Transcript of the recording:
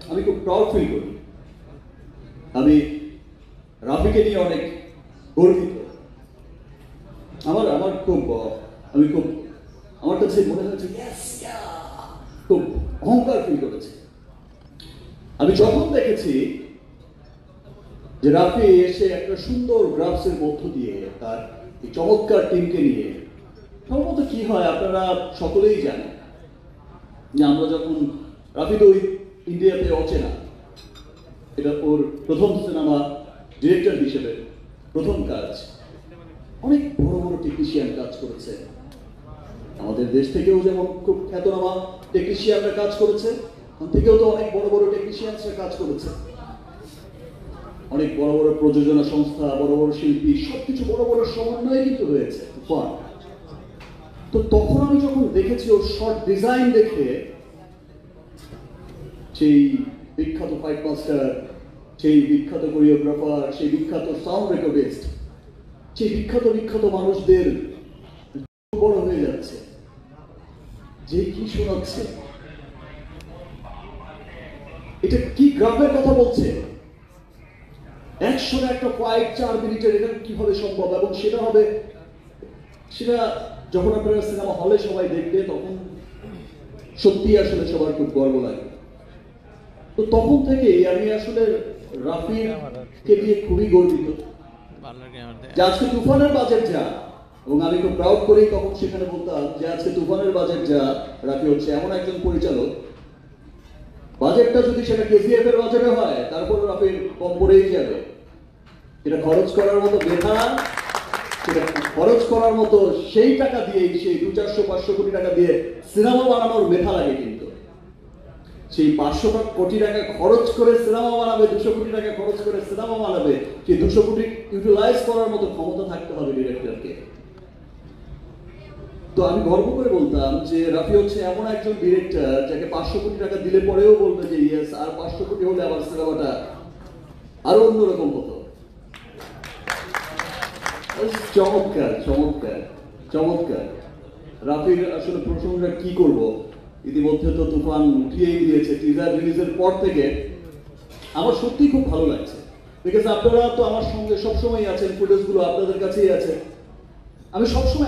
আমি খুব proud feel করি। আমি রাফিকে নিয়ে অনেক গর্বিত। আমার আমার খুব আমি খুব আমার কাছে মনে হয়েছে খুব অহংকার ফিল করেছে। আমি যখন দেখেছি যে রাফি এসে একটা সুন্দর গ্রাফসের মধ্য দিয়ে তার এই চমৎকার টিমকে নিয়ে, সম্ভবত কি হয় আপনারা সকলেই জানেন যে আমরা যখন রাফি তো ইন্ডিয়াতে অচেনা, এটা ওর প্রথম সিনেমা ডিরেক্টর হিসেবে প্রথম কাজ। অনেক বড় বড় টেকনিশিয়ান কাজ করেছে, আমাদের দেশ থেকেও যেমন খুব খ্যাতনামা টেকনিশিয়ানরা কাজ করেছে, ওখান থেকেও তো অনেক বড় বড় টেকনিশিয়ানরা কাজ করেছে। অনেক বড় বড় প্রযোজনা সংস্থা, বড় বড় শিল্পী, সবকিছু বড় বড় সমন্বয়ে কিন্তু হয়েছে। তো তখন আমি যখন দেখেছি ওর শর্ট ডিজাইন দেখে, সেই বিখ্যাত ফাইট মাস্টার, সেই বিখ্যাত কোরিওগ্রাফার, সেই বিখ্যাত সাউন্ড রেকর্ডিস্ট, সেই বিখ্যাত বিখ্যাত মানুষদের বড় হয়ে যাচ্ছে, যে কি শোনাচ্ছে, এটা কি গ্রাফের কথা বলছে, একশো একটা ফাইট 4 মিনিটের, এটা কিভাবে সম্ভব? এবং সেটা যখন আপনারা সিনেমা হলে সবাই দেখবে তখন সত্যি আসলে সবার খুব গর্ব লাগে। তো তখন থেকেই আমি আসলে রাফিকে নিয়ে খুবই গর্বিত যে আজকে তুফানের বাজেট যা, এবং আমি খুব প্রাউড করেই তখন সেখানে বলতাম যে আজকে তুফানের বাজেট যা, রাফি হচ্ছে এমন একজন পরিচালক, বাজেটটা যদি সেটা কেজিএফ এর বাজেটে হয় তারপর রাফির কম পড়েই যাবে। এটা খরচ করার মতো মেধা, সেটা খরচ করার মতো সেই টাকা দিয়েই, সেই 200-400 কোটি টাকা দিয়ে সিনেমা বানানোর মেধা লাগে। কিন্তু সেই 500 কোটি টাকা খরচ করে সিনেমা বানাবে, 200 কোটি টাকা খরচ করে সিনেমা বানাবে, সেই 200 কোটি ইউটিলাইজ করার মতো ক্ষমতা থাকতে হবে ডিরেক্টরকে। তো আমি গর্ব করে বলতাম যে রাফি হচ্ছে এমন একজন ডিরেক্টর যাকে 500 কোটি টাকা দিলে পরেও বলবে যে ইয়েস, আর 500 কোটি হলে আবার সিনেমাটা আরো অন্যরকম হতো। চমৎকার চমৎকার চমৎকার। রাফির আসলে প্রশংসা কি করব, ইতিমধ্যে তো তুফান উঠিয়েই দিয়েছে। টিজার রিলিজের পর থেকে আমার সত্যি খুব ভালো লাগছে, বিকজ আপনারা তো আমার সঙ্গে সবসময় আছেন, ফুটেজগুলো আপনাদের কাছেই আছে। আমি সবসময়